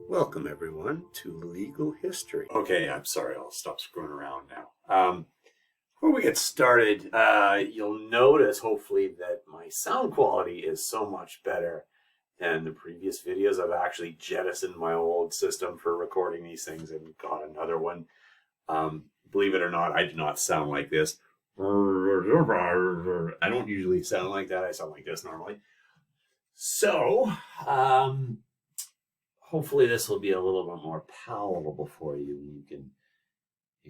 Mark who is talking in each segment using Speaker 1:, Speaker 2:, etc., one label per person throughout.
Speaker 1: Welcome everyone to Legal History.
Speaker 2: Okay, I'm sorry, I'll stop screwing around now. Before we get started, you'll notice hopefully that my sound quality is so much better than the previous videos. I've actually jettisoned my old system for recording these things and got another one. Believe it or not, I do not sound like this. I don't usually sound like that. I sound like this normally. So, hopefully this will be a little bit more palatable for you. You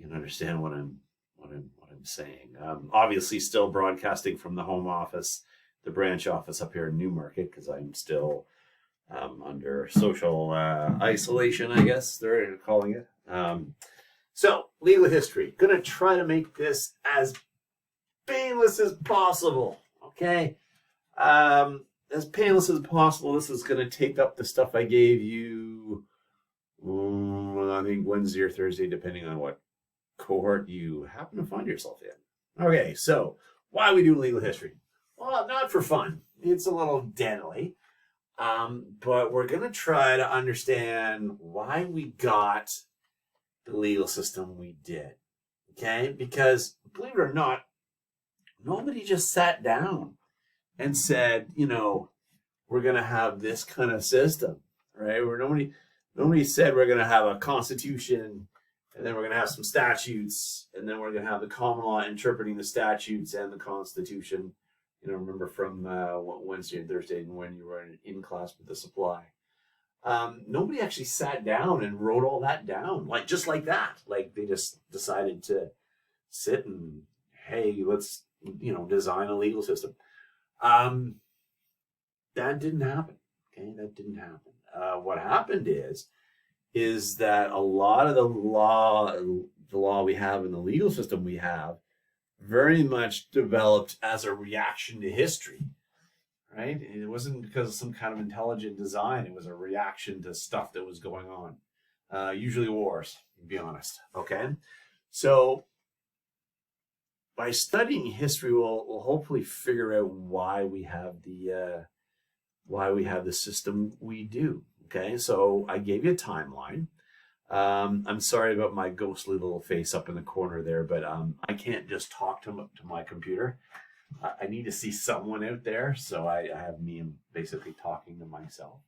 Speaker 2: can understand what I'm saying. Obviously, still broadcasting from the home office, the branch office up here in Newmarket, because I'm still under social isolation, I guess they're calling it. So, legal history. Gonna try to make this as painless as possible. Okay. As painless as possible. This is going to take up the stuff I gave you, I think Wednesday or Thursday, depending on what cohort you happen to find yourself in. Okay, so why we do legal history? Well, not for fun. It's a little deadly. But we're going to try to understand why we got the legal system we did. Okay? Because, believe it or not, nobody just sat down and said, we're going to have this kind of system, right? Where nobody said we're going to have a constitution, and then we're going to have some statutes, and then we're going to have the common law interpreting the statutes and the constitution. Remember from Wednesday and Thursday when you were in class with the supply. Nobody actually sat down and wrote all that down, just like that. Like they just decided to sit and, hey, let's, design a legal system. That didn't happen. Okay, that didn't happen. What happened is that a lot of the law we have in the legal system we have very much developed as a reaction to history, right? It wasn't because of some kind of intelligent design. It was a reaction to stuff that was going on, usually wars, to be honest. Okay, so by studying history, we'll hopefully figure out why we have the system we do. Okay, so I gave you a timeline. I'm sorry about my ghostly little face up in the corner there, but I can't just talk to my computer. I need to see someone out there, so I have me basically talking to myself.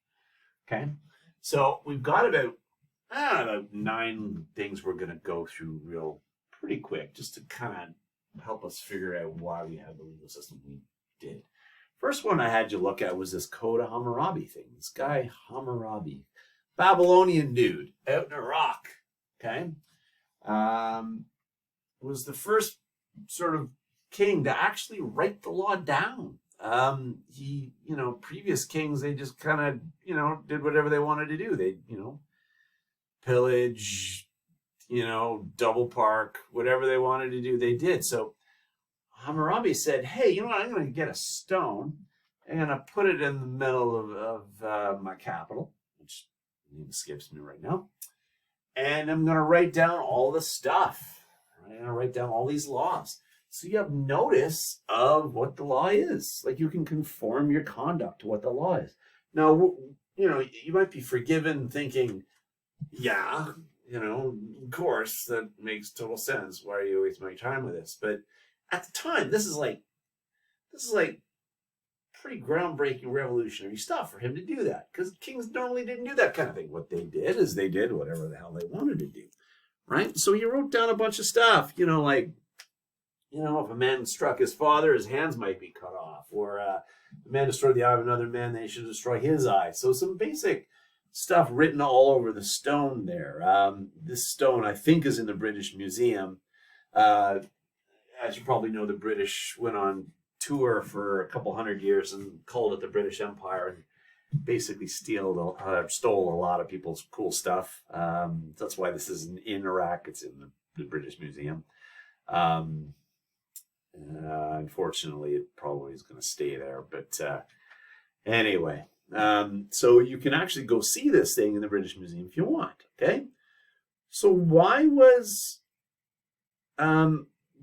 Speaker 2: Okay, so we've got about 9 things we're going to go through pretty quick, just to kind of help us figure out why we have the legal system we did. First one I had you look at was this Code of Hammurabi thing. This guy Hammurabi, Babylonian dude out in Iraq. Okay, was the first sort of king to actually write the law down. Previous kings, they just kind of did whatever they wanted to do. They pillage, double park, whatever they wanted to do, they did. So Hammurabi said, hey, I'm going to get a stone. I'm going to put it in the middle of my capital, which name escapes me right now. And I'm going to write down all the stuff. I'm going to write down all these laws. So you have notice of what the law is. Like you can conform your conduct to what the law is. Now, you might be forgiven thinking, yeah, of course, that makes total sense. Why are you wasting my time with this? But at the time, this is like pretty groundbreaking revolutionary stuff for him to do that, because kings normally didn't do that kind of thing. What they did is they did whatever the hell they wanted to do, right? So he wrote down a bunch of stuff, if a man struck his father, his hands might be cut off, or the man destroyed the eye of another man, they should destroy his eye. So some basic stuff written all over the stone there. This stone, I think, is in the British Museum. As you probably know, the British went on tour for a couple hundred years and called it the British Empire, and basically stole a lot of people's cool stuff. That's why this isn't in Iraq, it's in the British Museum. Unfortunately, it probably is going to stay there. But anyway, so you can actually go see this thing in the British Museum if you want. Okay, so why was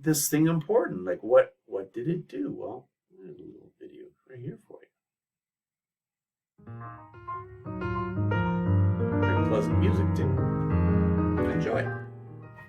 Speaker 2: this thing important? Like, what did it do? Well, there's a little video right here for you.
Speaker 1: pleasant music too. Enjoy.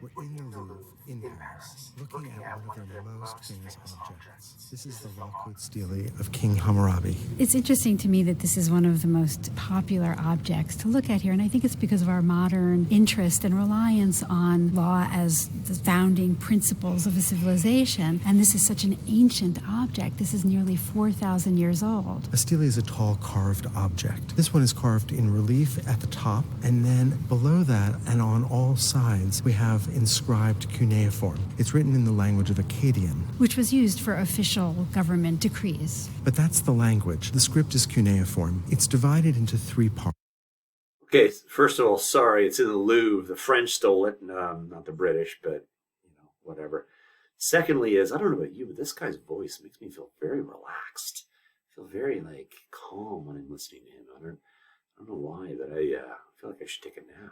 Speaker 3: We're in the Louvre, in Paris, looking at one of their most famous objects. This is the law coat stele of King Hammurabi.
Speaker 4: It's interesting to me that this is one of the most popular objects to look at here, and I think it's because of our modern interest and reliance on law as the founding principles of a civilization. And this is such an ancient object. This is nearly 4,000 years old.
Speaker 3: A stele is a tall carved object. This one is carved in relief at the top, and then below that and on all sides we have inscribed cuneiform. It's written in the language of Akkadian.
Speaker 4: Which was used for official government decrees.
Speaker 3: But that's the language. The script is cuneiform. It's divided into 3 parts.
Speaker 1: Okay, first of all, sorry, it's in the Louvre. The French stole it, not the British, but, whatever. Secondly is, I don't know about you, but this guy's voice makes me feel very relaxed. I feel very, calm when I'm listening to him. I don't know why, but I feel like I should take a nap.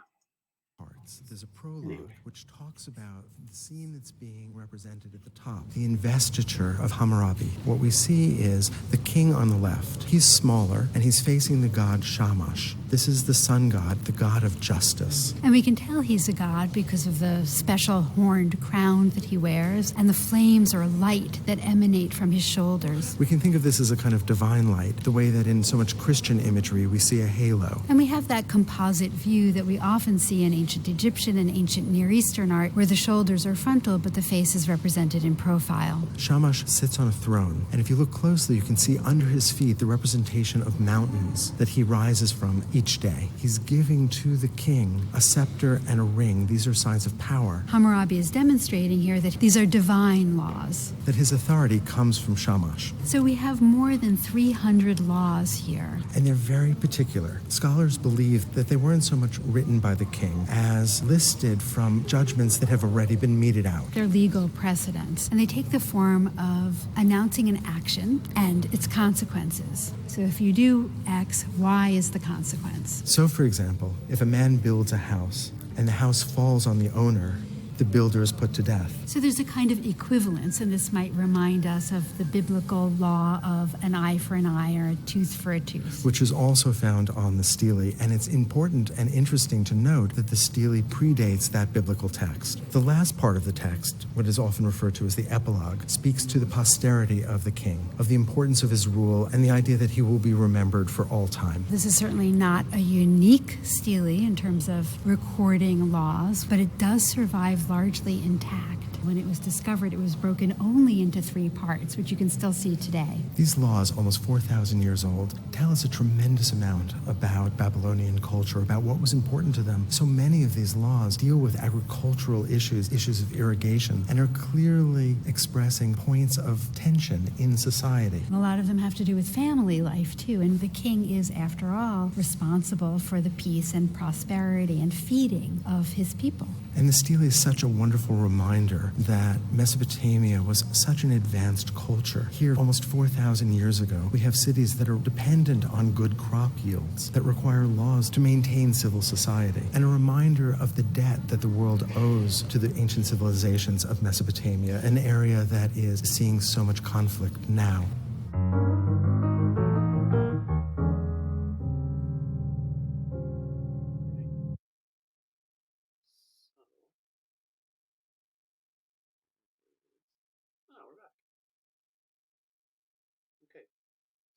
Speaker 3: There's a prologue which talks about the scene that's being represented at the top, the investiture of Hammurabi. What we see is the king on the left. He's smaller, and he's facing the god Shamash. This is the sun god, the god of justice.
Speaker 4: And we can tell he's a god because of the special horned crown that he wears and the flames or light that emanate from his shoulders.
Speaker 3: We can think of this as a kind of divine light, the way that in so much Christian imagery we see a halo.
Speaker 4: And we have that composite view that we often see in ancient Egyptian and ancient Near Eastern art, where the shoulders are frontal but the face is represented in profile.
Speaker 3: Shamash sits on a throne, and if you look closely, you can see under his feet the representation of mountains that he rises from each day. He's giving to the king a scepter and a ring. These are signs of power.
Speaker 4: Hammurabi is demonstrating here that these are divine laws.
Speaker 3: That his authority comes from Shamash.
Speaker 4: So we have more than 300 laws here.
Speaker 3: And they're very particular. Scholars believe that they weren't so much written by the king as listed from judgments that have already been meted out.
Speaker 4: They're legal precedents, and they take the form of announcing an action and its consequences. So if you do X, Y is the consequence.
Speaker 3: So, for example, if a man builds a house and the house falls on the owner, the builder is put to death.
Speaker 4: So there's a kind of equivalence, and this might remind us of the biblical law of an eye for an eye or a tooth for a tooth.
Speaker 3: Which is also found on the stele, and it's important and interesting to note that the stele predates that biblical text. The last part of the text, what is often referred to as the epilogue, speaks to the posterity of the king, of the importance of his rule, and the idea that he will be remembered for all time.
Speaker 4: This is certainly not a unique stele in terms of recording laws, but it does survive largely intact. When it was discovered, it was broken only into 3 parts, which you can still see today.
Speaker 3: These laws, almost 4,000 years old, tell us a tremendous amount about Babylonian culture, about what was important to them. So many of these laws deal with agricultural issues, issues of irrigation, and are clearly expressing points of tension in society.
Speaker 4: And a lot of them have to do with family life, too. And the king is, after all, responsible for the peace and prosperity and feeding of his people.
Speaker 3: And the stele is such a wonderful reminder that Mesopotamia was such an advanced culture. Here, almost 4,000 years ago, we have cities that are dependent on good crop yields, that require laws to maintain civil society, and a reminder of the debt that the world owes to the ancient civilizations of Mesopotamia, an area that is seeing so much conflict now.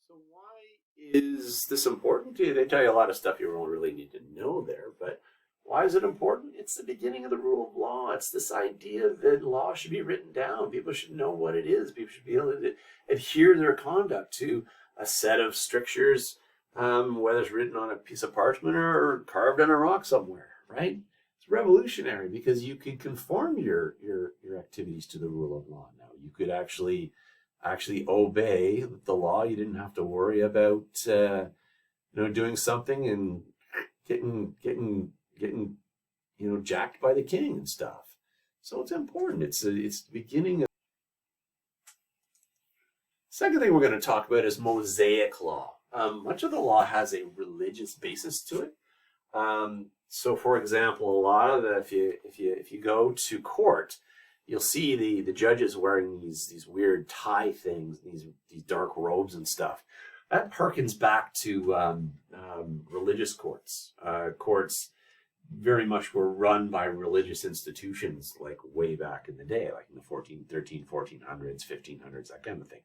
Speaker 1: So why is this important to you? They tell you a lot of stuff you don't really need to know there, but why is it important? It's the beginning of the rule of law. It's this idea that law should be written down. People should know what it is. People should be able to adhere their conduct to a set of strictures, whether it's written on a piece of parchment or carved on a rock somewhere, right? It's revolutionary because you could conform your activities to the rule of law now. You could actually obey the law. You didn't have to worry about doing something and getting jacked by the king and stuff. So it's important. It's the beginning of. Second thing we're going to talk about is Mosaic law. Much of the law has a religious basis to it. So, for example, a lot of if you go to court, you'll see the judges wearing these weird tie things, these dark robes and stuff. That harkens back to religious courts, courts
Speaker 2: very much were run by religious institutions like way back in the day, like in the 1400s, 1500s, that kind of thing.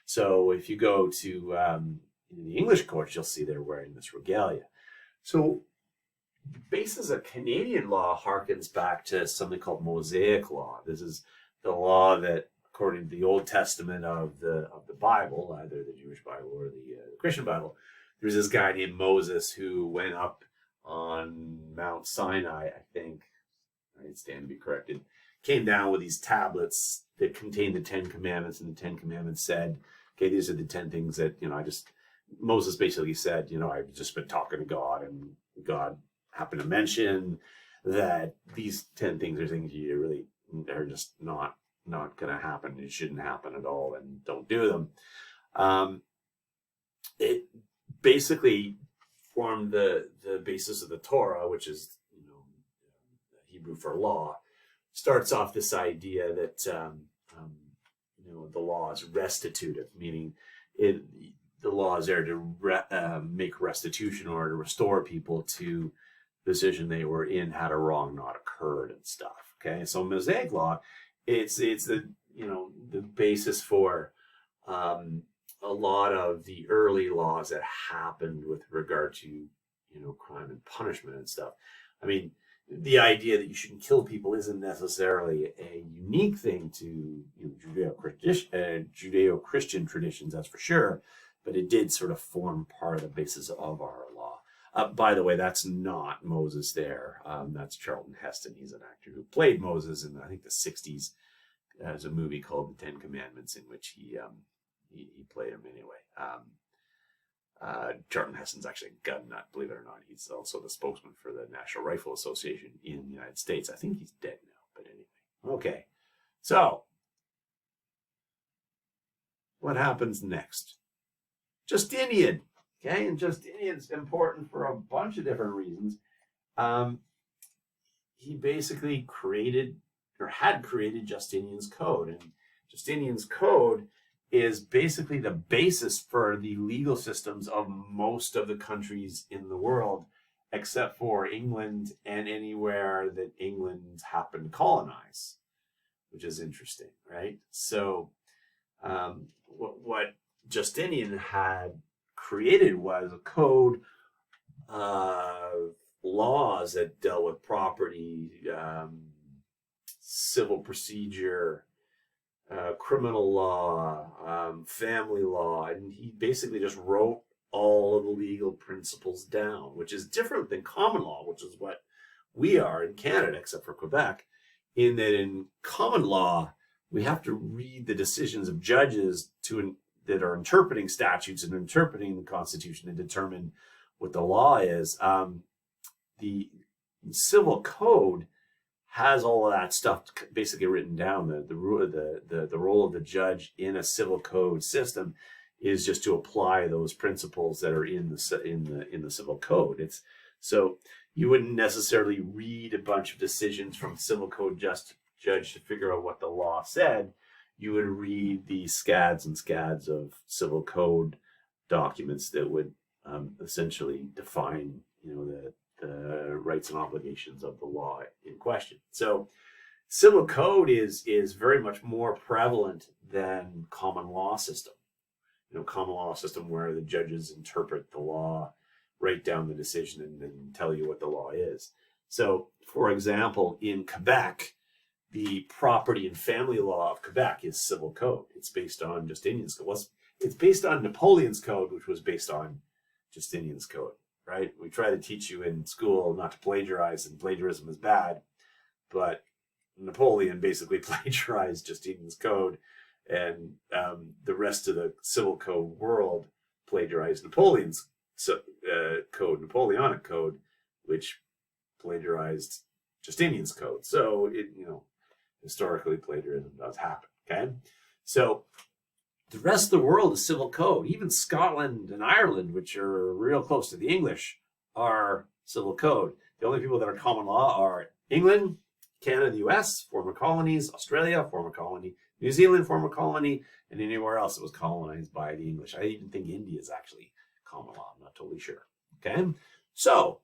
Speaker 2: So if you go to in the English courts, you'll see they're wearing this regalia. So the basis of Canadian law harkens back to something called Mosaic law. This is the law that, according to the Old Testament of the Bible, either the Jewish Bible or the Christian Bible, there's this guy named Moses who went up on Mount Sinai, I think, I stand to be corrected, came down with these tablets that contained the 10 Commandments, and the 10 Commandments said, okay, these are the 10 things that, Moses basically said, I've just been talking to God, and God happened to mention that these 10 things are things you really are just not going to happen. It shouldn't happen at all, and don't do them. It basically formed the basis of the Torah, which is Hebrew for law. Starts off this idea that the law is restitutive, meaning the law is there to make restitution or to restore people to the position they were in had a wrong not occurred and stuff. Okay, so Mosaic law, it's the the basis for a lot of the early laws that happened with regard to crime and punishment and stuff. I mean, the idea that you shouldn't kill people isn't necessarily a unique thing to Judeo-Christian traditions, that's for sure, but it did sort of form part of the basis of our law. By the way, that's not Moses there. That's Charlton Heston. He's an actor who played Moses in, I think, the 60s. There's a movie called The 10 Commandments in which he played him anyway. Charlton Heston's actually a gun nut, believe it or not. He's also the spokesman for the National Rifle Association in the United States. I think he's dead now, but anyway. Okay, so what happens next? Justinian. Okay, and Justinian's important for a bunch of different reasons. He basically had created Justinian's Code, and Justinian's Code is basically the basis for the legal systems of most of the countries in the world, except for England and anywhere that England happened to colonize, which is interesting, right? So what Justinian had created was a code of laws that dealt with property, civil procedure, criminal law, family law, and he basically just wrote all of the legal principles down, which is different than common law, which is what we are in Canada, except for Quebec, in that in common law, we have to read the decisions of judges that are interpreting statutes and interpreting the Constitution to determine what the law is. The Civil Code has all of that stuff basically written down. The role of the judge in a civil code system is just to apply those principles that are in the civil code. So you wouldn't necessarily read a bunch of decisions from civil code judge to figure out what the law said. You would read the scads and scads of civil code documents that would essentially define the rights and obligations of the law in question. So civil code is very much more prevalent than common law system. Common law system where the judges interpret the law, write down the decision, and then tell you what the law is. So, for example, in Quebec, the property and family law of Quebec is civil code. It's based on Justinian's code. It's based on Napoleon's code, which was based on Justinian's code. Right? We try to teach you in school not to plagiarize, and plagiarism is bad, but Napoleon basically plagiarized Justinian's code, and the rest of the civil code world plagiarized Napoleon's code, Napoleonic code, which plagiarized Justinian's code. So historically plagiarism does happen. Okay, so the rest of the world is civil code. Even Scotland and Ireland, which are real close to the English, are civil code. The only people that are common law are England, Canada, the US, former colonies, Australia, former colony, New Zealand, former colony, and anywhere else that was colonized by the English. I even think India is actually common law. I'm not totally sure. Okay, so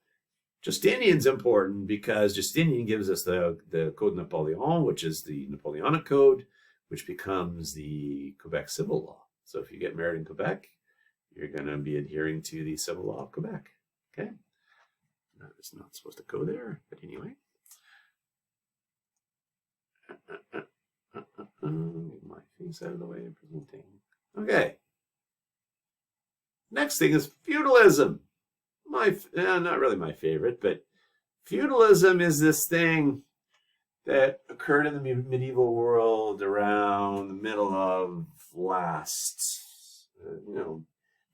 Speaker 2: Justinian's important because Justinian gives us the Code Napoleon, which is the Napoleonic Code, which becomes the Quebec civil law. So if you get married in Quebec, you're going to be adhering to the civil law of Quebec. Okay? It's not supposed to go there, but anyway. Get my face out of the way and presenting. Okay. Next thing is feudalism. Not really my favorite, but feudalism is this thing that occurred in the medieval world around the middle of last,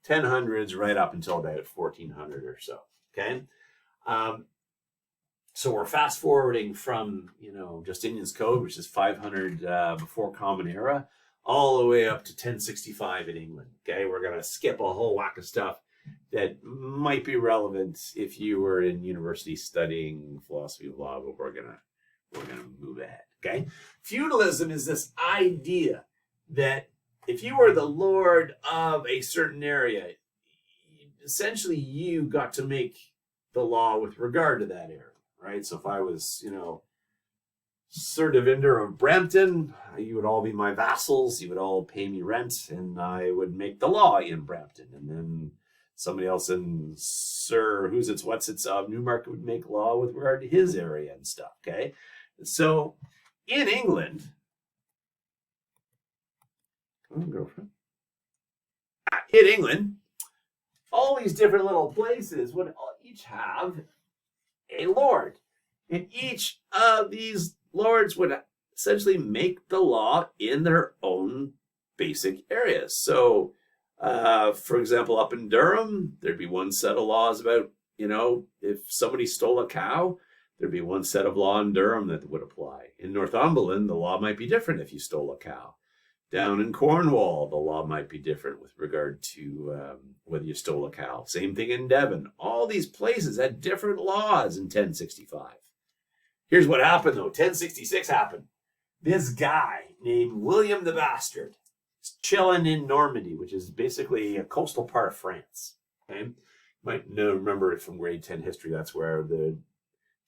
Speaker 2: 1000s right up until about 1400 or so. Okay. So we're fast forwarding from, Justinian's Code, which is 500 before Common Era, all the way up to 1065 in England. Okay. We're going to skip a whole whack of stuff that might be relevant if you were in university studying philosophy of law, but we're gonna move ahead. Okay, feudalism is this idea that if you were the lord of a certain area, essentially you got to make the law with regard to that area, right? So if I was, Sir Devinder of Brampton, you would all be my vassals. You would all pay me rent, and I would make the law in Brampton, and then somebody else in Sir Who's-Its-What's-Its of Newmarket would make law with regard to his area and stuff, okay? So in England, all these different little places would each have a lord. And each of these lords would essentially make the law in their own basic areas. So for example, up in Durham, there'd be one set of laws about, if somebody stole a cow, there'd be one set of law in Durham that would apply. In Northumberland, the law might be different if you stole a cow. Down in Cornwall, the law might be different with regard to whether you stole a cow. Same thing in Devon. All these places had different laws in 1065. Here's what happened, though. 1066 happened. This guy named William the Bastard, chilling in Normandy, which is basically a coastal part of France. Okay? You might remember it from grade 10 history. That's where the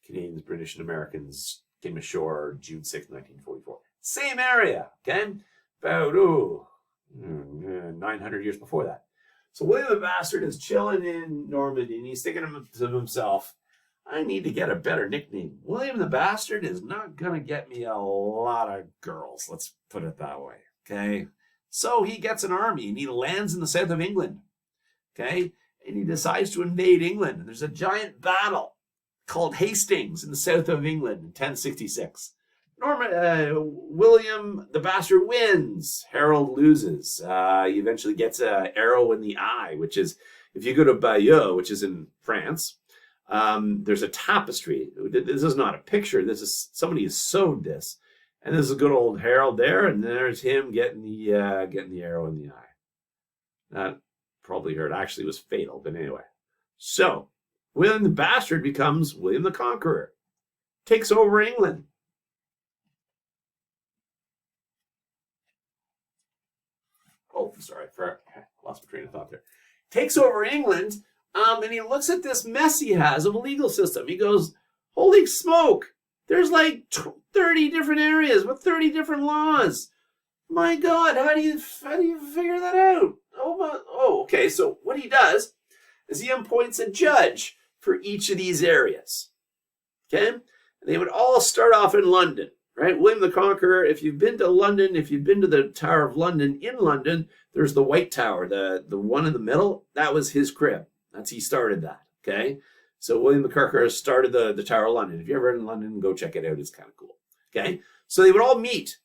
Speaker 2: Canadians, British, and Americans came ashore June 6, 1944. Same area, okay? About 900 years before that. So William the Bastard is chilling in Normandy, and he's thinking to himself, I need to get a better nickname. William the Bastard is not going to get me a lot of girls. Let's put it that way, okay? So he gets an army and he lands in the south of England, okay? And he decides to invade England. And there's a giant battle called Hastings in the south of England in 1066. William the Bastard wins. Harold loses. He eventually gets an arrow in the eye, which is, if you go to Bayeux, which is in France, there's a tapestry. This is not a picture. This is, somebody has sewed this. And there's a good old Harold there, and there's him getting the arrow in the eye. That probably hurt. Actually, was fatal, but anyway. So William the Bastard becomes William the Conqueror, takes over England. Oh, sorry, lost my train of thought there. Takes over England, and he looks at this mess he has of a legal system. He goes, "Holy smoke! There's like 30 different areas with 30 different laws. My God, how do you figure that out?" Okay. So what he does is he appoints a judge for each of these areas. Okay, and they would all start off in London, right? William the Conqueror. If you've been to London, if you've been to the Tower of London in London, there's the White Tower, the one in the middle. That was his crib. He started that. Okay. So William the Conqueror started the Tower of London. If you're ever in London, go check it out. It's kind of cool. Okay. So they would all meet.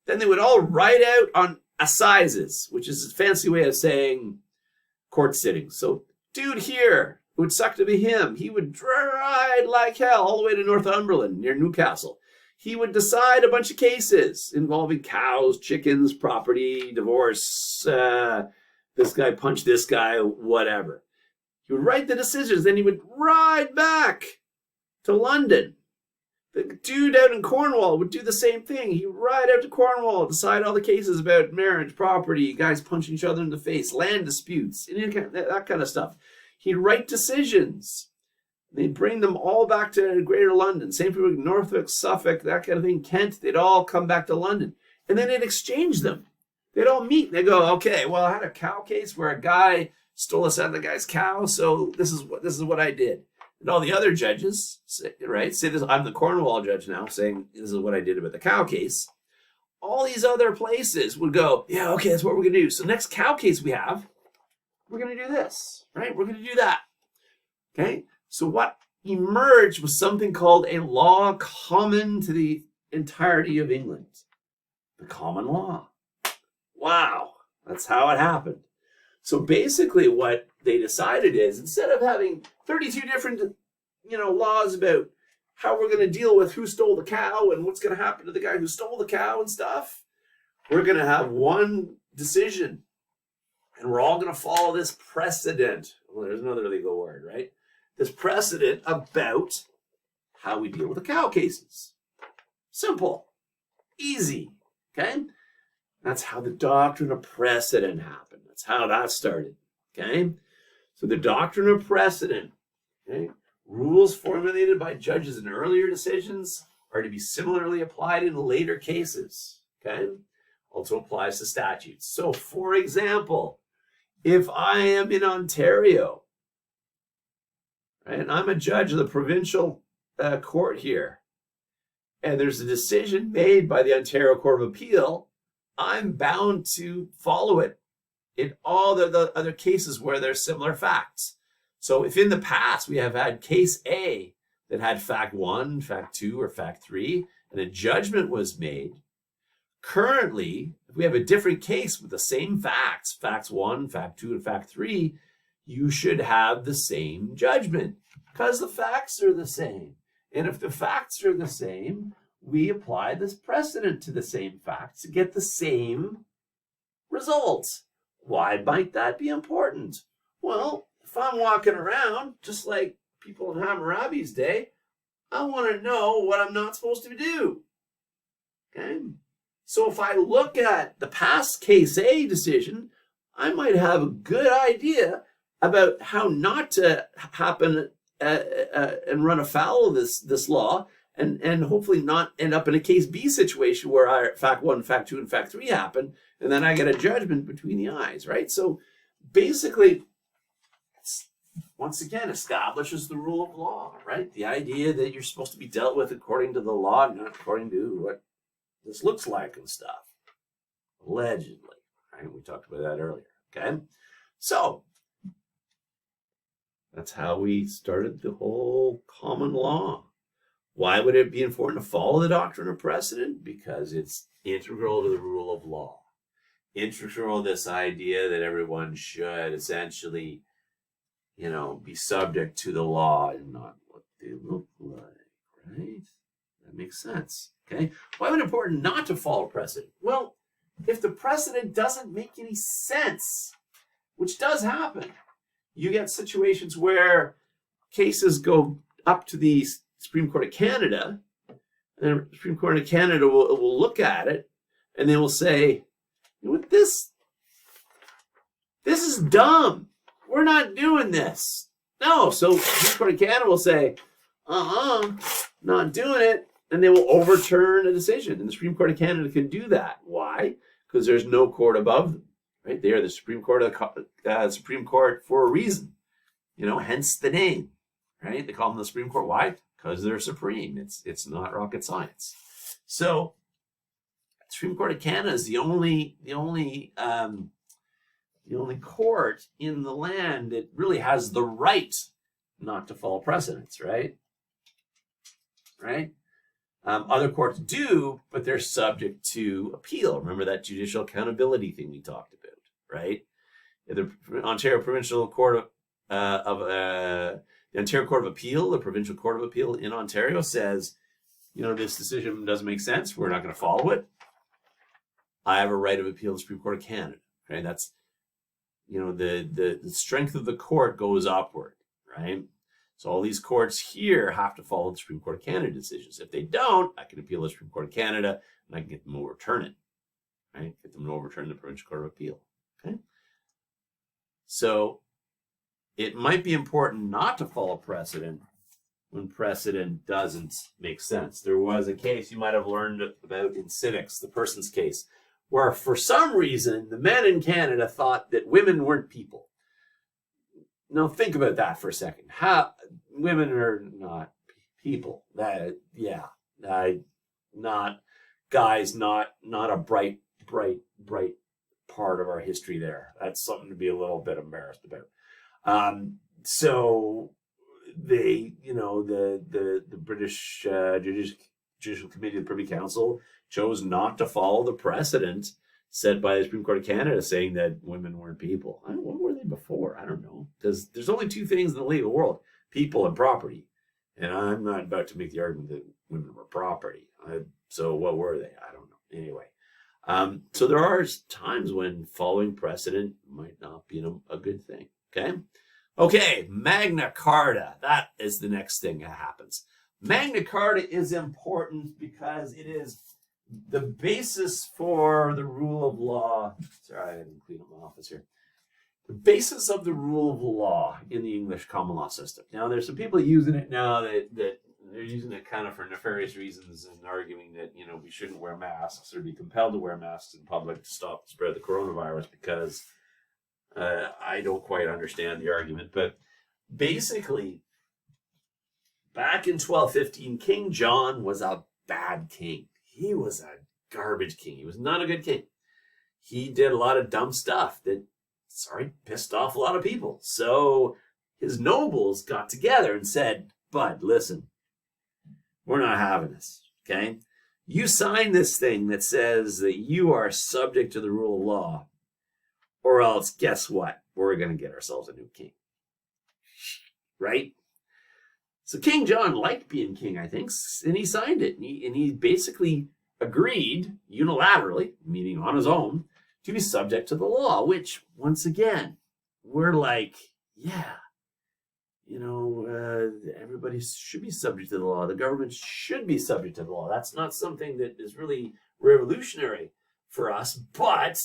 Speaker 2: Then they would all ride out on assizes, which is a fancy way of saying court sittings. So dude here, it would suck to be him. He would ride like hell all the way to Northumberland near Newcastle. He would decide a bunch of cases involving cows, chickens, property, divorce, this guy punched this guy, whatever. He would write the decisions, then he would ride back to London. The dude out in Cornwall would do the same thing. He'd ride out to Cornwall, decide all the cases about marriage, property, guys punching each other in the face, land disputes, that kind of stuff. He'd write decisions.
Speaker 1: They bring them all back to Greater London. Same for Norfolk, Suffolk, that kind of thing, Kent. They'd all come back to London. And then they'd exchange them. They'd all meet. They go, okay, well, I had a cow case where a guy stole us out of the guy's cow, so this is what I did. And all the other judges, say this. I'm the Cornwall judge now, saying this is what I did about the cow case. All these other places would go, yeah, okay, that's what we're gonna do. So next cow case we have, we're gonna do this, right? We're gonna do that. Okay. So what emerged was something called a law common to the entirety of England. The common law. Wow, that's how it happened. So basically what they decided is, instead of having 32 different, laws about how we're going to deal with who stole the cow and what's going to happen to the guy who stole the cow and stuff, we're going to have one decision. And we're all going to follow this precedent. Well, there's another legal word, right? This precedent about how we deal with the cow cases. Simple. Easy. Okay? That's how the doctrine of precedent happened. That's how that started. Okay? So the doctrine of precedent, okay? Rules formulated by judges in earlier decisions are to be similarly applied in later cases. Okay? Also applies to statutes. So, for example, if I am in Ontario, right, and I'm a judge of the provincial court here, and there's a decision made by the Ontario Court of Appeal, I'm bound to follow it in all the other cases where there's similar facts. So if in the past we have had case A that had fact 1, fact 2, or fact 3, and a judgment was made, currently, if we have a different case with the same facts, facts 1, fact 2, and fact 3, you should have the same judgment because the facts are the same. And if the facts are the same, we apply this precedent to the same facts to get the same results. Why might that be important? Well, if I'm walking around, just like people in Hammurabi's day, I want to know what I'm not supposed to do. Okay? So if I look at the past case A decision, I might have a good idea about how not to happen and run afoul of this law, and hopefully not end up in a case B situation where fact 1, fact 2, and fact 3 happen, and then I get a judgment between the eyes, right? So basically, once again, establishes the rule of law, right? The idea that you're supposed to be dealt with according to the law, not according to what this looks like and stuff. Allegedly, right? We talked about that earlier, okay? So that's how we started the whole common law. Why would it be important to follow the doctrine of precedent? Because it's integral to the rule of law. Integral to this idea that everyone should essentially, be subject to the law and not what they look like, right? That makes sense, okay? Why would it be important not to follow precedent? Well, if the precedent doesn't make any sense, which does happen, you get situations where cases go up to the Supreme Court of Canada, and the Supreme Court of Canada will look at it, and they will say, this is dumb. We're not doing this. No, so the Supreme Court of Canada will say, not doing it, and they will overturn a decision. And the Supreme Court of Canada can do that. Why? Because there's no court above them. Right? They are the Supreme Court of the Supreme Court for a reason. Hence the name. Right? They call them the Supreme Court. Why? Because they're supreme. It's not rocket science. So the Supreme Court of Canada is the only court in the land that really has the right not to follow precedents, right? Right? Other courts do, but they're subject to appeal. Remember that judicial accountability thing we talked about, right? The Ontario Provincial Court the Ontario Court of Appeal, the Provincial Court of Appeal in Ontario says, this decision doesn't make sense. We're not going to follow it. I have a right of appeal to the Supreme Court of Canada. Okay, that's the strength of the court goes upward, right? So all these courts here have to follow the Supreme Court of Canada decisions. If they don't, I can appeal to the Supreme Court of Canada and I can get them to overturn it, right? Get them to overturn the Provincial Court of Appeal, okay? So it might be important not to follow precedent
Speaker 2: when precedent doesn't make sense. There was a case you might have learned about in civics, the Persons case, where for some reason the men in Canada thought that women weren't people. Now think about that for a second. How women are not people. Not guys, not a bright part of our history there. That's something to be a little bit embarrassed about. So they, the British Judicial Committee of the Privy Council chose not to follow the precedent set by the Supreme Court of Canada saying that women weren't people. What were they before? I don't know. Because there's only two things in the legal world, people and property. And I'm not about to make the argument that women were property. So what were they? I don't know. Anyway, so there are times when following precedent might not be a good thing. Okay, Magna Carta. That is the next thing that happens. Magna Carta is important because it is the basis for the rule of law. Sorry, I didn't clean up my office here. The basis of the rule of law in the English common law system. Now, there's some people using it now that they're using it kind of for nefarious reasons and arguing that, we shouldn't wear masks or be compelled to wear masks in public to stop the spread of the coronavirus because I don't quite understand the argument. But basically, back in 1215, King John was a bad king. He was a garbage king. He was not a good king. He did a lot of dumb stuff that pissed off a lot of people. So his nobles got together and said, Bud, listen, we're not having this, okay? You sign this thing that says that you are subject to the rule of law, or else guess what? We're going to get ourselves a new king, right? So King John liked being king, I think, and he signed it. And he basically agreed unilaterally, meaning on his own, to be subject to the law, which, once again, we're like, everybody should be subject to the law. The government should be subject to the law. That's not something that is really revolutionary for us. But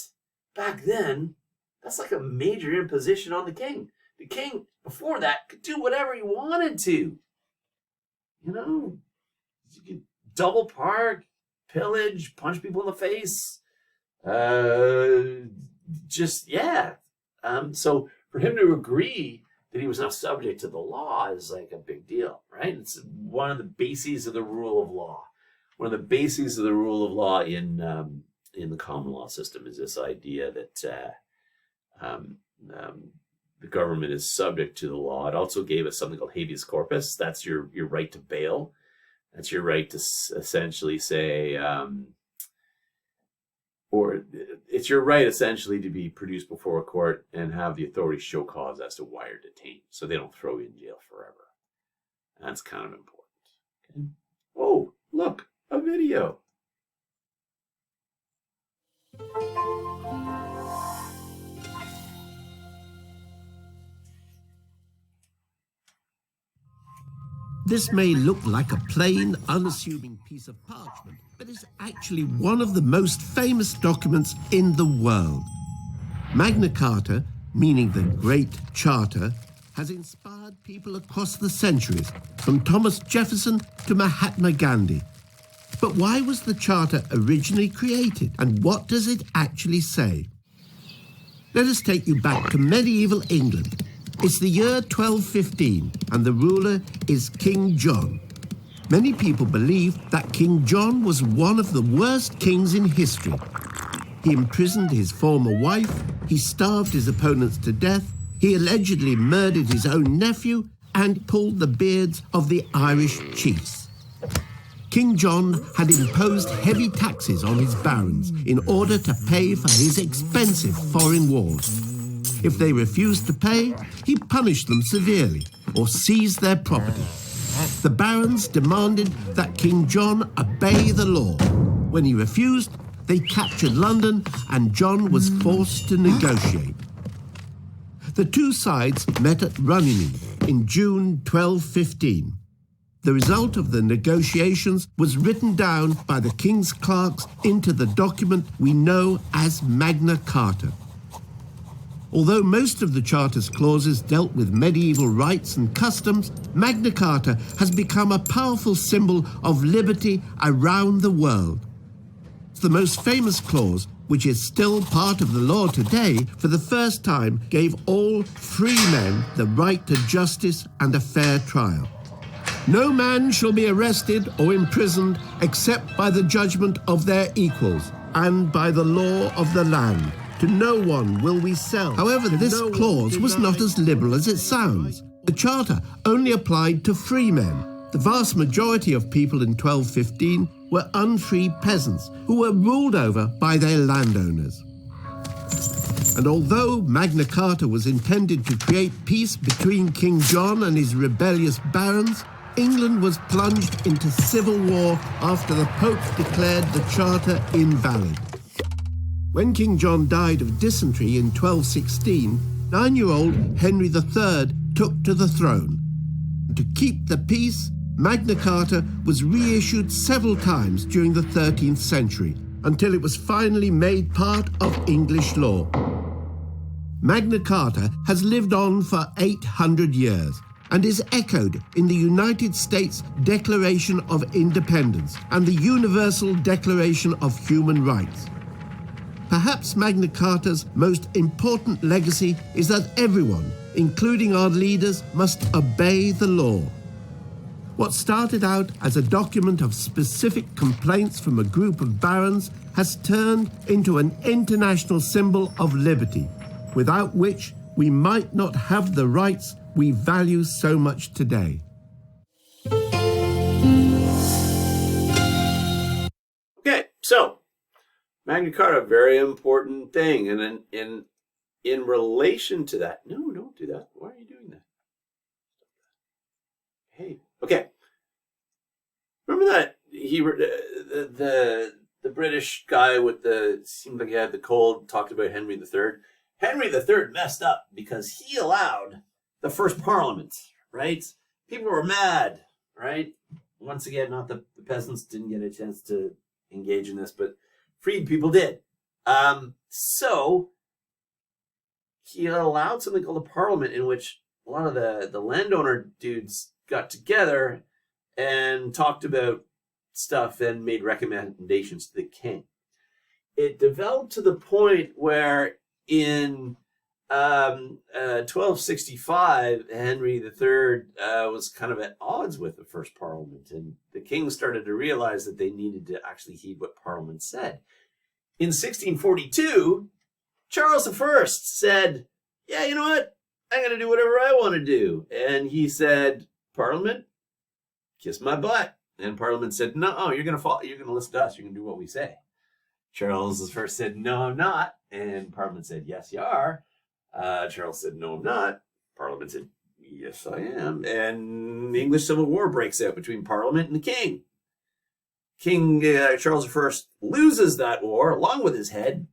Speaker 2: back then, that's like a major imposition on the king. The king, before that, could do whatever he wanted to. You could double park, pillage, punch people in the face. So for him to agree that he was not subject to the law is like a big deal, right? It's one of the bases of the rule of law. One of the bases of the rule of law in the common law system is this idea that the government is subject to the law. It also gave us something called habeas corpus. That's your right to bail. That's your right to essentially say, or it's your right essentially to be produced before a court and have the authorities show cause as to why you're detained, so they don't throw you in jail forever. That's kind of important. Okay. Oh, look, a video.
Speaker 5: This may look like a plain, unassuming piece of parchment, but it's actually one of the most famous documents in the world. Magna Carta, meaning the Great Charter, has inspired people across the centuries, from Thomas Jefferson to Mahatma Gandhi. But why was the Charter originally created, and what does it actually say? Let us take you back to medieval England. It's the year 1215, and the ruler is King John. Many people believe that King John was one of the worst kings in history. He imprisoned his former wife, he starved his opponents to death, he allegedly murdered his own nephew, and pulled the beards of the Irish chiefs. King John had imposed heavy taxes on his barons in order to pay for his expensive foreign wars. If they refused to pay, he punished them severely or seized their property. The barons demanded that King John obey the law. When he refused, they captured London and John was forced to negotiate. The two sides met at Runnymede in June 1215. The result of the negotiations was written down by the king's clerks into the document we know as Magna Carta. Although most of the Charter's clauses dealt with medieval rights and customs, Magna Carta has become a powerful symbol of liberty around the world. The most famous clause, which is still part of the law today, for the first time gave all free men the right to justice and a fair trial. No man shall be arrested or imprisoned except by the judgment of their equals and by the law of the land. To no one will we sell. However, this clause was not as liberal as it sounds. The Charter only applied to free men. The vast majority of people in 1215 were unfree peasants who were ruled over by their landowners. And although Magna Carta was intended to create peace between King John and his rebellious barons, England was plunged into civil war after the Pope declared the Charter invalid. When King John died of dysentery in 1216, 9-year-old Henry III took to the throne. To keep the peace, Magna Carta was reissued several times during the 13th century until it was finally made part of English law. Magna Carta has lived on for 800 years and is echoed in the United States Declaration of Independence and the Universal Declaration of Human Rights. Perhaps Magna Carta's most important legacy is that everyone, including our leaders, must obey the law. What started out as a document of specific complaints from a group of barons has turned into an international symbol of liberty, without which we might not have the rights we value so much today.
Speaker 1: Okay, so Magna Carta, very important thing, and then in relation to that, no, don't do that. Why are you doing that? Hey, okay. Remember that the British guy with seemed like he had the cold talked about Henry III. Henry III messed up because he allowed the first Parliament, right? People were mad, right? Once again, not the peasants didn't get a chance to engage in this, but freed people did. So he allowed something called a Parliament, in which a lot of the landowner dudes got together and talked about stuff and made recommendations to the king. It developed to the point where in 1265, Henry III was kind of at odds with the first Parliament, and the king started to realize that they needed to actually heed what Parliament said. In 1642, Charles I said, yeah, you know what? I'm going to do whatever I want to do. And he said, Parliament, kiss my butt. And Parliament said, no, you're going to listen to us. You're going to do what we say. Charles I said, no, I'm not. And Parliament said, yes, you are. Charles said, no, I'm not. Parliament said, yes, I am. And the English Civil War breaks out between Parliament and the king. King Charles I loses that war along with his head.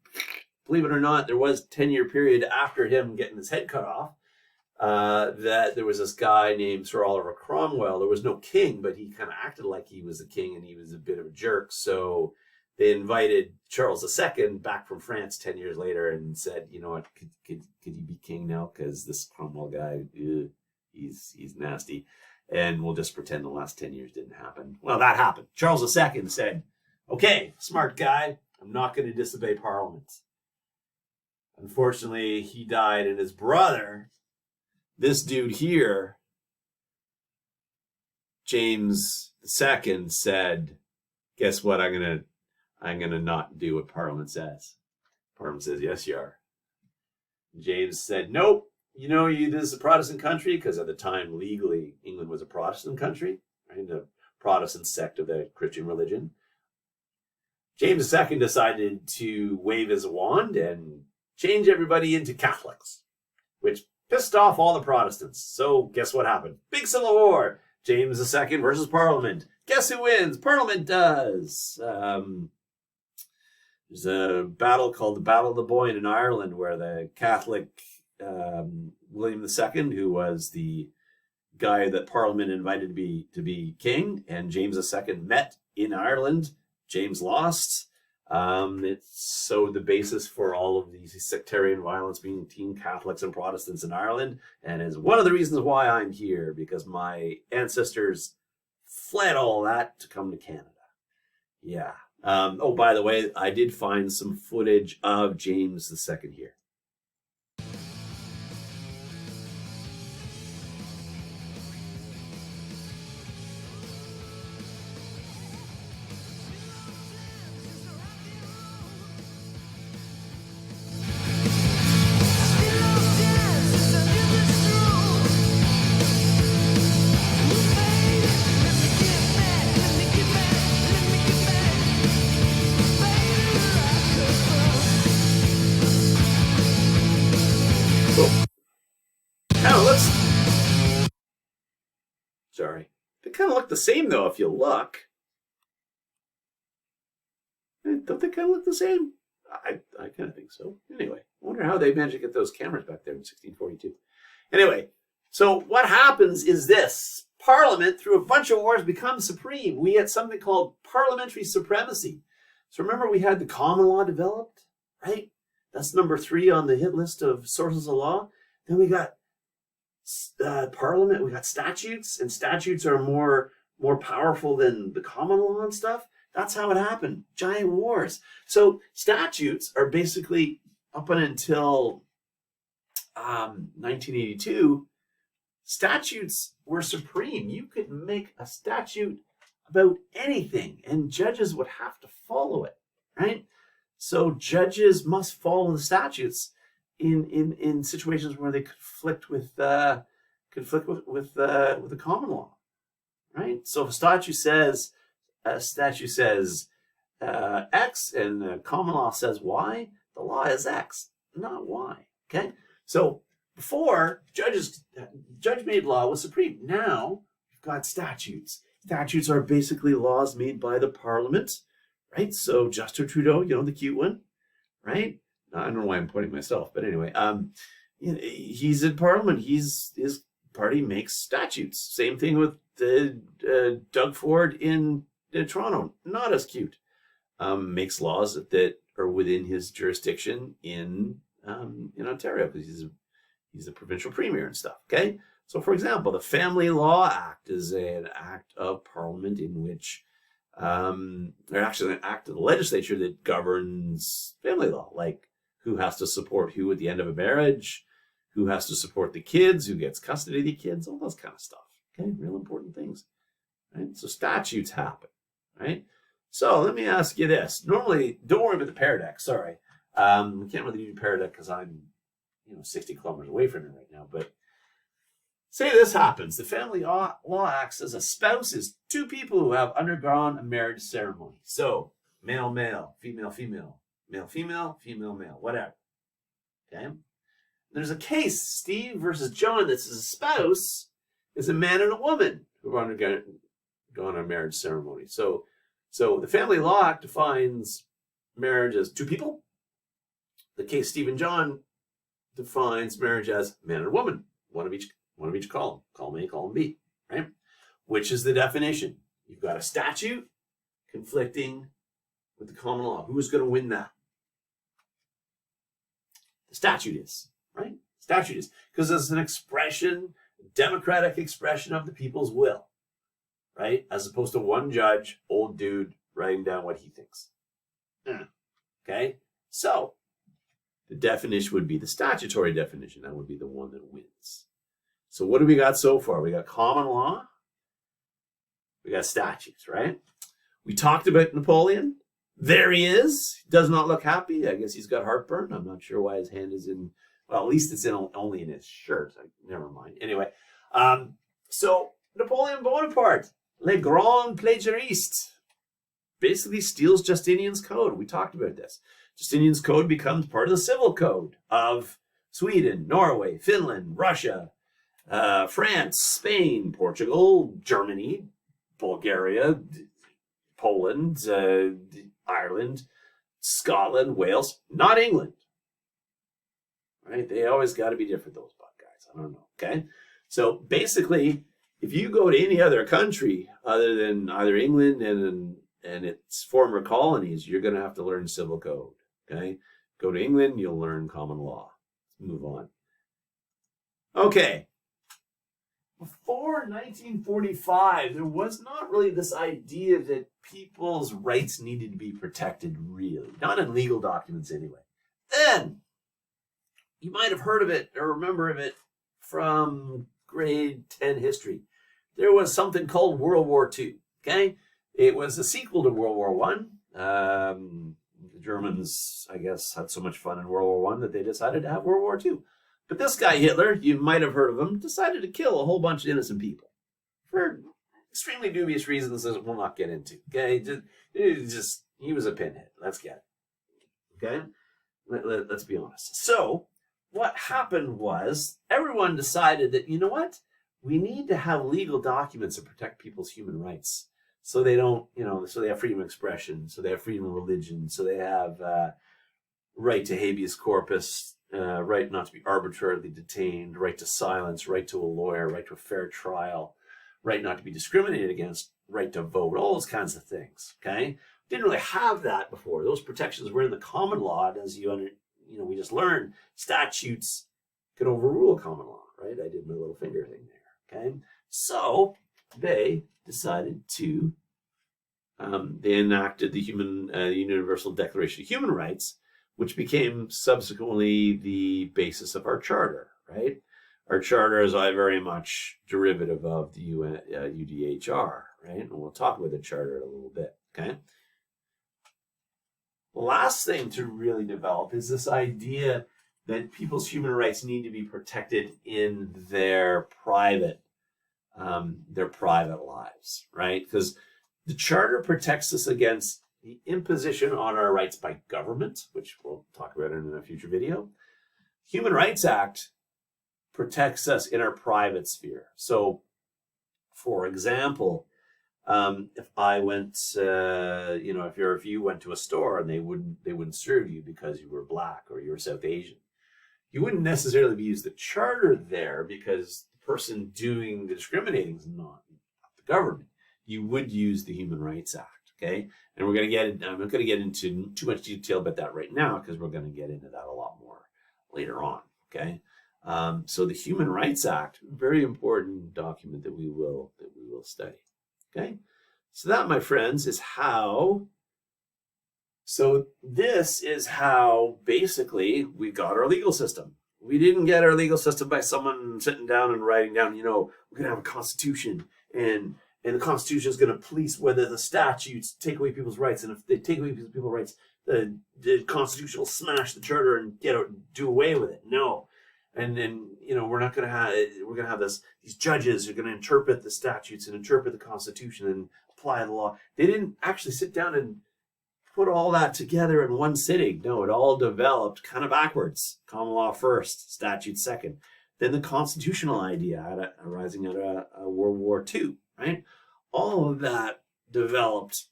Speaker 1: Believe it or not, there was a 10-year period after him getting his head cut off that there was this guy named Sir Oliver Cromwell. There was no king, but he kind of acted like he was a king, and he was a bit of a jerk. So they invited Charles II back from France 10 years later and said, you know what, could he be king now? Because this Cromwell guy, he's nasty. And we'll just pretend the last 10 years didn't happen. Well, that happened. Charles II said, okay, smart guy, I'm not going to disobey Parliament. Unfortunately, he died, and his brother, this dude here, James II, said, guess what, I'm gonna not do what Parliament says. Parliament says, yes, you are. James said, nope. You know, this is a Protestant country, because at the time, legally, England was a Protestant country, right? The Protestant sect of the Christian religion. James II decided to wave his wand and change everybody into Catholics, which pissed off all the Protestants. So guess what happened? Big civil war. James II versus Parliament. Guess who wins? Parliament does. There's a battle called the Battle of the Boyne in Ireland, where the Catholic William II, who was the guy that Parliament invited to be king, and James II met in Ireland. James lost.
Speaker 2: It's so the basis for all of these sectarian violence between Catholics and Protestants in Ireland, and is one of the reasons why I'm here, because my ancestors fled all that to come to Canada. Yeah. Oh, by the way, I did find some footage of James II here. Sorry. They kind of look the same, though, if you look. Don't they kind of look the same? I kind of think so. Anyway, I wonder how they managed to get those cameras back there in 1642. Anyway, so what happens is this. Parliament, through a bunch of wars, becomes supreme. We had something called parliamentary supremacy. So remember we had the common law developed, right? That's number 3 on the hit list of sources of law. Then we got Parliament, we got statutes, and statutes are more powerful than the common law and stuff. That's how it happened. Giant wars. So statutes are basically up until 1982. Statutes were supreme. You could make a statute about anything, and judges would have to follow it, right? So judges must follow the statutes in situations where they conflict with the common law, right? So if a statute says X and the common law says Y, the law is X, not Y. Okay, so before judge-made law was supreme. Now we've got statutes. Statutes are basically laws made by the Parliament, right? So Justin Trudeau, the cute one, right? I don't know why I'm pointing myself, but anyway, he's in Parliament. His party makes statutes. Same thing with Doug Ford in Toronto. Not as cute. Makes laws that are within his jurisdiction in Ontario, because he's a provincial premier and stuff. Okay, so for example, the Family Law Act is an act of Parliament in which they're actually an act of the legislature that governs family law, like who has to support who at the end of a marriage, who has to support the kids, who gets custody of the kids, all those kind of stuff. Okay, real important things, right? So statutes happen, right? So let me ask you this. Normally, don't worry about the Pear Deck. Sorry, we can't really do Pear Deck because I'm 60 kilometers away from it right now. But say this happens. The Family Law Act says a spouse is 2 people who have undergone a marriage ceremony. So male, male, female, female, male, female, female, male, whatever. Okay? There's a case, Steve versus John, that says a spouse is a man and a woman who have undergone a marriage ceremony. So the Family Law Act defines marriage as 2 people. The case Steve and John defines marriage as man and woman, one of each column, column A, column B, right? Which is the definition? You've got a statute conflicting with the common law. Who's going to win that? The statute is, right? Statute is, because it's an expression, democratic expression of the people's will, right? As opposed to one judge, old dude, writing down what he thinks. Okay? So, the definition would be the statutory definition. That would be the one that wins. So what do we got so far? We got common law. We got statutes, right? We talked about Napoleon. There he is. Does not look happy. I guess he's got heartburn. I'm not sure why his hand is in, well, at least it's only in his shirt. Never mind. Anyway, so Napoleon Bonaparte, Le Grand Plagiariste, basically steals Justinian's code. We talked about this. Justinian's code becomes part of the civil code of Sweden, Norway, Finland, Russia, France, Spain, Portugal, Germany, Bulgaria, Poland, Ireland, Scotland, Wales, not England. Right? They always got to be different, those butt guys. I don't know. Okay? So basically, if you go to any other country other than either England and its former colonies, you're going to have to learn civil code. Okay, go to England, you'll learn common law. Let's move on. Okay. Before 1945, there was not really this idea that people's rights needed to be protected, really. Not in legal documents, anyway. Then, you might have heard of it or remember of it from grade 10 history. There was something called World War II, okay? It was a sequel to World War One. The Germans, I guess, had so much fun in World War One that they decided to have World War II. But this guy, Hitler, you might have heard of him, decided to kill a whole bunch of innocent people for extremely dubious reasons that we'll not get into. Okay, he was a pinhead. Let's get it. Okay, let's be honest. So what happened was everyone decided that, you know what, we need to have legal documents that protect people's human rights, so they don't, so they have freedom of expression, so they have freedom of religion, so they have right to habeas corpus. Right not to be arbitrarily detained, right to silence, right to a lawyer, right to a fair trial, right not to be discriminated against, right to vote, all those kinds of things. Okay, didn't really have that before. Those protections were in the common law, and as we just learned, statutes could overrule common law. Right? I did my little finger thing there. Okay, so they decided to they enacted the Universal Declaration of Human Rights, which became subsequently the basis of our charter, right? Our charter is very much derivative of the UDHR, right? And we'll talk about the charter in a little bit, okay? The last thing to really develop is this idea that people's human rights need to be protected in their private lives, right? Because the charter protects us against the imposition on our rights by government, which we'll talk about in a future video. Human Rights Act protects us in our private sphere. So, for example, if I went, if you went to a store and they wouldn't serve you because you were black or you were South Asian, you wouldn't necessarily use the charter there because the person doing the discriminating is not the government. You would use the Human Rights Act. Okay, and I'm not going to get into too much detail about that right now because we're going to get into that a lot more later on. Okay, so the Human Rights Act, very important document that we will study. Okay, so that, my friends, is how. So this is how basically we got our legal system. We didn't get our legal system by someone sitting down and writing down, we're going to have a constitution and the Constitution is going to police whether the statutes take away people's rights. And if they take away people's rights, the Constitution will smash the charter and do away with it. No. And then, we're going to have these judges who are going to interpret the statutes and interpret the Constitution and apply the law. They didn't actually sit down and put all that together in one sitting. No, it all developed kind of backwards. Common law first, statute second. Then the constitutional idea arising out of World War II, right? All of that developed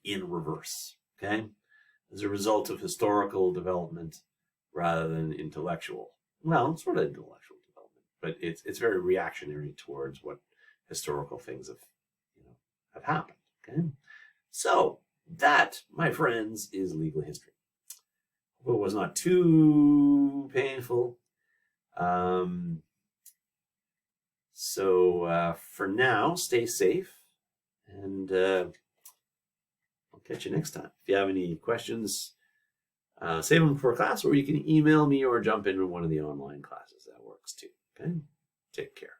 Speaker 2: in reverse, okay? As a result of historical development rather than intellectual. Well, sort of intellectual development, but it's very reactionary towards what historical things have happened, okay? So that, my friends, is legal history. Hope it was not too painful. So for now, stay safe, and I'll catch you next time. If you have any questions, save them for class, or you can email me or jump into one of the online classes. That works too. Okay? Take care.